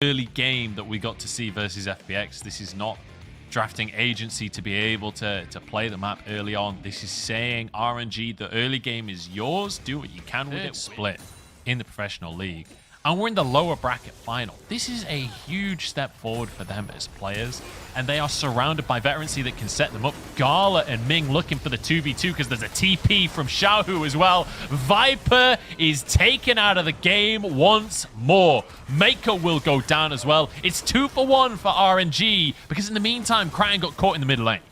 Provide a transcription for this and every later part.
early game that we got to see versus FPX. This is not drafting agency to be able to play the map early on. This is saying, RNG, the early game is yours. Do what you can with it. Split in the professional league. And we're in the lower bracket final. This is a huge step forward for them as players. And they are surrounded by veterancy that can set them up. Gala and Ming looking for the 2v2 because there's a TP from Xiaohu as well. Viper is taken out of the game once more. Mako will go down as well. It's 2-for-1 for RNG because in the meantime, Kraken got caught in the mid lane.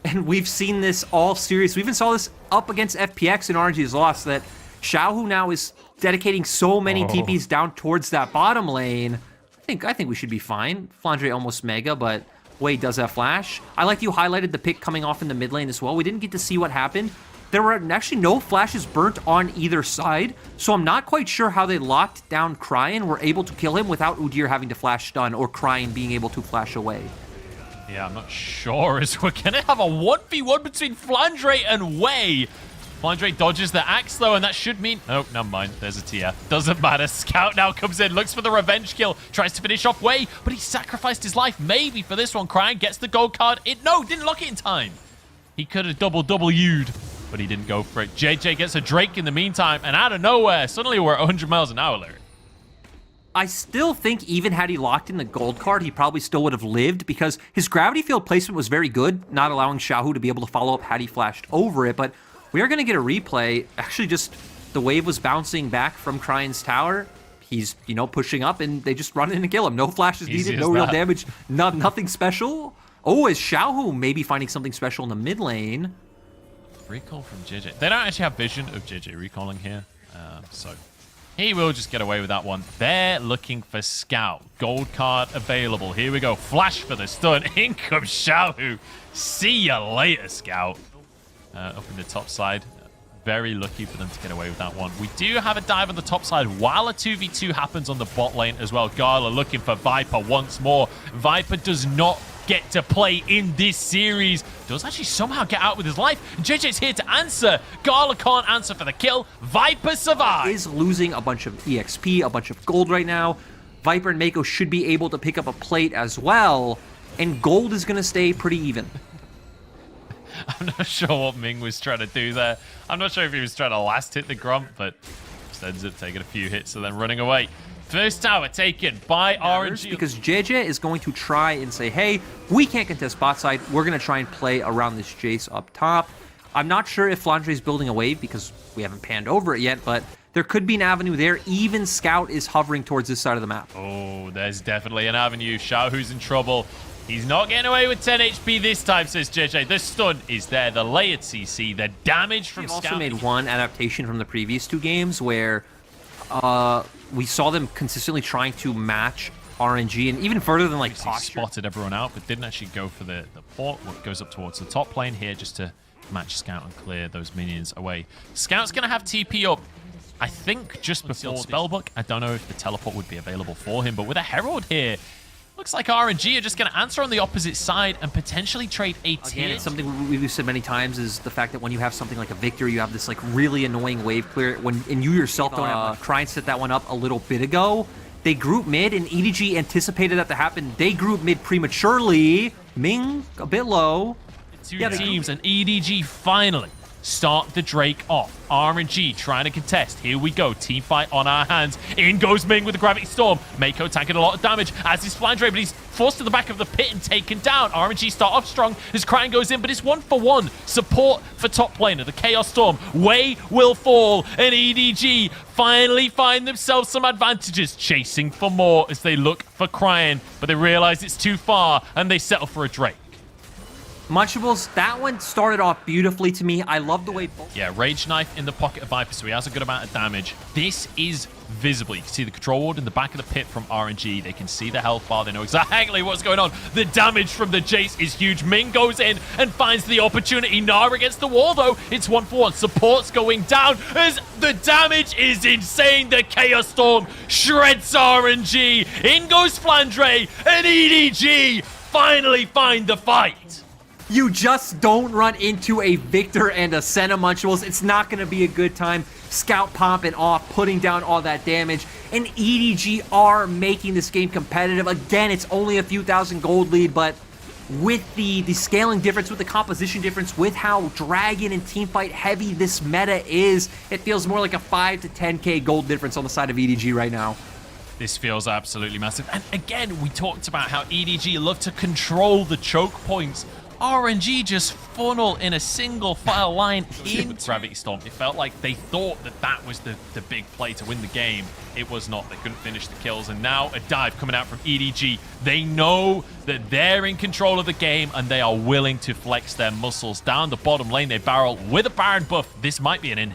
And we've seen this all series. We even saw this up against FPX and RNG's loss, that Xiaohu now is dedicating so many TPs down towards that bottom lane. I think we should be fine. Flandre almost mega, but Wade does have flash. I like you highlighted the pick coming off in the mid lane as well. We didn't get to see what happened. There were actually no flashes burnt on either side, so I'm not quite sure how they locked down Cryin, were able to kill him without Udyr having to flash stun or Cryin being able to flash away. Yeah, I'm not sure as we're going to have a 1v1 between Flandre and Wei. Flandre dodges the axe, though, and that should mean... Oh, never mind. There's a TF. Doesn't matter. Scout now comes in, looks for the revenge kill, tries to finish off Wei, but he sacrificed his life maybe for this one. Cryin gets the gold card. No, didn't lock it in time. He could have double W'd, but he didn't go for it. JJ gets a Drake in the meantime, and out of nowhere, suddenly we're at 100 miles an hour, Larry. I still think even had he locked in the gold card, he probably still would have lived because his gravity field placement was very good, not allowing Xiaohu to be able to follow up had he flashed over it, but we are going to get a replay. Actually, just the wave was bouncing back from Cryin's tower. He's, pushing up, and they just run in and kill him. No flashes needed, no real damage, nothing special. Oh, is Xiaohu maybe finding something special in the mid lane? Recall from JJ. They don't actually have vision of JJ recalling here, so he will just get away with that one. They're looking for Scout. Gold card available. Here we go. Flash for the stun. In comes Xiaohu. See you later, Scout. Up in the top side. Very lucky for them to get away with that one. We do have a dive on the top side while a 2v2 happens on the bot lane as well. Gala looking for Viper once more. Viper does not get to play in this series. Does actually somehow get out with his life. JJ's here to answer. Gala can't answer for the kill. Viper survives. Is losing a bunch of EXP, a bunch of gold right now. Viper and Mako should be able to pick up a plate as well. And gold is going to stay pretty even. I'm not sure what Ming was trying to do there. I'm not sure if he was trying to last hit the Grump, but just ends up taking a few hits and then running away. First tower taken by RNG. Because JJ is going to try and say, hey, we can't contest bot side. We're going to try and play around this Jace up top. I'm not sure if Flandre is building a wave because we haven't panned over it yet, but there could be an avenue there. Even Scout is hovering towards this side of the map. Oh, there's definitely an avenue. Xiaohu's in trouble. He's not getting away with 10 HP this time, says JJ. The stun is there. The layered CC, the damage from Scout. They've also made one adaptation from the previous two games where we saw them consistently trying to match RNG and even further than like posture. Spotted everyone out, but didn't actually go for the port. What goes up towards the top lane here just to match Scout and clear those minions away. Scout's going to have TP up, I think, just before Spellbook. I don't know if the teleport would be available for him, but with a Herald here, looks like RNG are just going to answer on the opposite side and potentially trade a tier. Again, it's something we've said many times is the fact that when you have something like a Victor, you have this like really annoying wave clear. And you yourself don't have Cryin set that one up a little bit ago. They group mid, and EDG anticipated that to happen. They group mid prematurely. Ming a bit low. Two teams, and EDG finally start the Drake off. RNG trying to contest. Here we go. Team fight on our hands. In goes Ming with the Gravity Storm. Mako tanking a lot of damage, as is Flandre, but he's forced to the back of the pit and taken down. RNG start off strong as Cryin goes in, but it's 1-for-1. Support for top laner. The Chaos Storm. Wei will fall, and EDG finally find themselves some advantages, chasing for more as they look for Cryin, but they realize it's too far, and they settle for a Drake. Munchables, that one started off beautifully to me. I love the way both... Yeah, Rage Knife in the pocket of Viper, so he has a good amount of damage. This is visible. You can see the control ward in the back of the pit from RNG. They can see the health bar. They know exactly what's going on. The damage from the Jace is huge. Ming goes in and finds the opportunity. Nara against the wall, though. It's 1-for-1. Support's going down as the damage is insane. The Chaos Storm shreds RNG. In goes Flandre, and EDG finally find the fight. You just don't run into a Victor and a Senna, Munchables. It's not going to be a good time. Scout popping off, putting down all that damage, and EDG are making this game competitive. Again, it's only a few thousand gold lead, but with the scaling difference, with the composition difference, with how Dragon and Teamfight heavy this meta is, it feels more like a 5 to 10k gold difference on the side of EDG right now. This feels absolutely massive. And again, we talked about how EDG love to control the choke points. RNG just funnel in a single file line into Gravity Storm. It felt like they thought that that was the big play to win the game. It was not. They couldn't finish the kills. And now a dive coming out from EDG. They know that they're in control of the game and they are willing to flex their muscles. Down the bottom lane, they barrel with a Baron buff. This might be an in.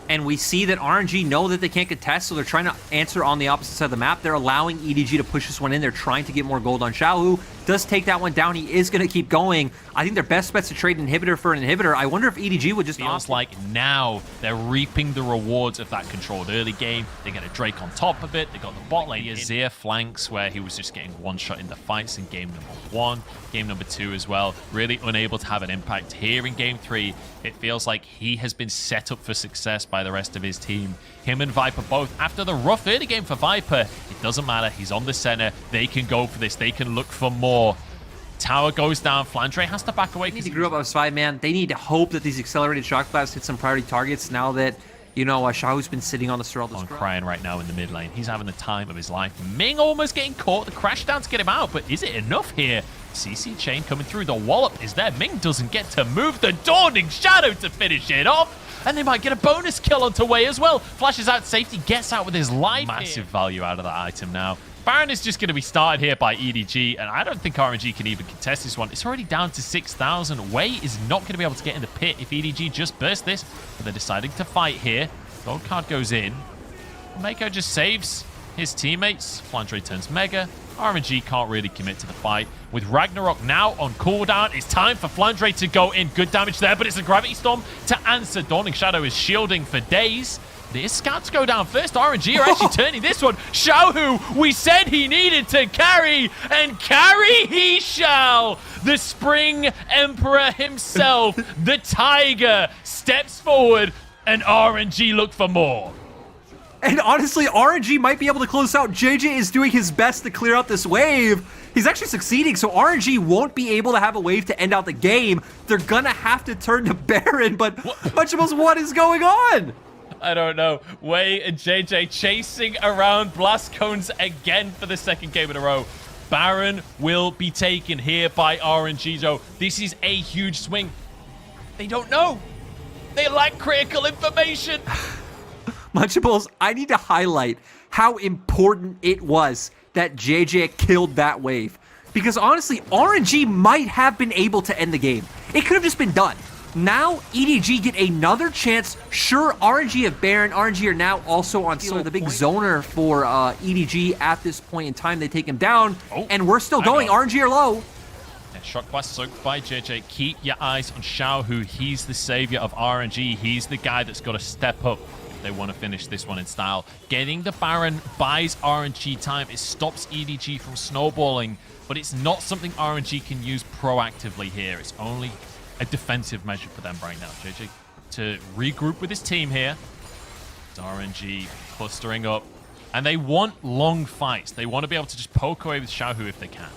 And we see that RNG know that they can't contest, so they're trying to answer on the opposite side of the map. They're allowing EDG to push this one in. They're trying to get more gold on Xiaohu. Does take that one down. He is going to keep going. I think their best bet's to trade inhibitor for an inhibitor. I wonder if EDG would just feels like now they're reaping the rewards of that controlled early game. They get a Drake on top of it. They got the bot lane. Azir flanks where he was just getting one shot in the fights in game number 1, game number 2 as well. Really unable to have an impact here in game 3. It feels like he has been set up for success by the rest of his team. Him and Viper both. After the rough early game for Viper, it doesn't matter. He's on the center. They can go for this. They can look for more. Tower goes down. Flandre has to back away. They need to group up as 5-man. They need to hope that these accelerated shock blasts hit some priority targets now that, you know, Xiaohu's been sitting on the Sorrel. Crying right now in the mid lane. He's having the time of his life. Ming almost getting caught. The crash down to get him out, but is it enough here? CC chain coming through. The wallop is there. Ming doesn't get to move. The Dawning Shadow to finish it off. And they might get a bonus kill onto Wei as well. Flashes out safety, gets out with his life. Massive value out of that item now. Baron is just going to be started here by EDG, and I don't think RNG can even contest this one. It's already down to 6,000. Wei is not going to be able to get in the pit if EDG just burst this, but they're deciding to fight here. Gold card goes in. Mako just saves his teammates. Flandre turns Mega. RNG can't really commit to the fight. With Ragnarok now on cooldown, it's time for Flandre to go in. Good damage there, but it's a Gravity Storm to answer. Dawning Shadow is shielding for days. There's scouts go down first. RNG are actually turning this one. Xiaohu, we said he needed to carry, and carry he shall. The Spring Emperor himself, the Tiger, steps forward, and RNG look for more. And honestly, RNG might be able to close out. JJ is doing his best to clear out this wave. He's actually succeeding, so RNG won't be able to have a wave to end out the game. They're gonna have to turn to Baron, but Munchables, what is going on? I don't know. Wei and JJ chasing around blast cones again for the second game in a row. Baron will be taken here by RNG, though. This is a huge swing. They don't know. They lack critical information. Munchables, I need to highlight how important it was that JJ killed that wave. Because honestly, RNG might have been able to end the game. It could have just been done. Now, EDG get another chance. Sure, RNG have Baron. RNG are now also on Soul, the big zoner for EDG at this point in time. They take him down, and we're still going. RNG are low. Yeah, shock blast soaked by JJ. Keep your eyes on Xiaohu. He's the savior of RNG. He's the guy that's got to step up. They want to finish this one in style. Getting the Baron buys RNG time. It stops EDG from snowballing, but it's not something RNG can use proactively here. It's only a defensive measure for them right now. JJ to regroup with his team here. It's RNG clustering up. And they want long fights. They want to be able to just poke away with Xiaohu if they can.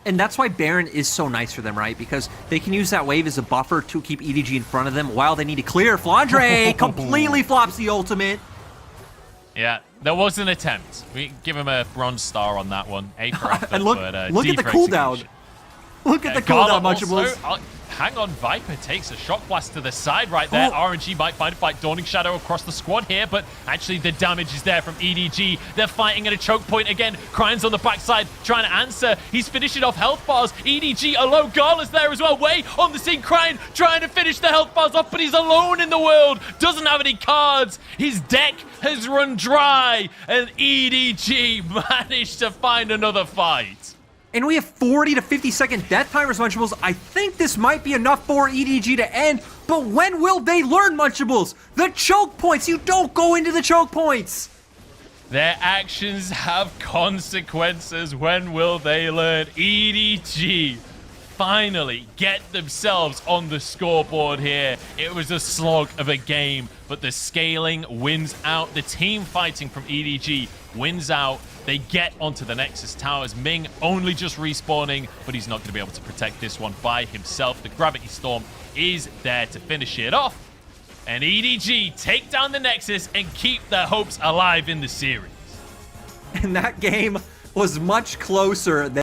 And that's why Baron is so nice for them, right? Because they can use that wave as a buffer to keep EDG in front of them while they need to clear. Flandre completely flops the ultimate. Yeah, there was an attempt. We give him a bronze star on that one. A for effort, and look but, at the cooldown. Look at the cooldown, Munchables. Hang on, Viper takes a shock blast to the side right there. RNG might find a fight. Dawning Shadow across the squad here, but actually the damage is there from EDG. They're fighting at a choke point again. Krine's on the backside trying to answer. He's finishing off health bars. EDG alone. Gala's there as well. Wei on the scene. Krine trying to finish the health bars off, but he's alone in the world. Doesn't have any cards. His deck has run dry, and EDG managed to find another fight. And we have 40 to 50 second death timers, Munchables. I think this might be enough for EDG to end, but when will they learn, Munchables? The choke points! You don't go into the choke points! Their actions have consequences. When will they learn? EDG finally get themselves on the scoreboard here. It was a slog of a game, but the scaling wins out. The team fighting from EDG wins out. They get onto the Nexus towers. Ming only just respawning, but he's not going to be able to protect this one by himself. The Gravity Storm is there to finish it off. And EDG take down the Nexus and keep their hopes alive in the series. And that game was much closer than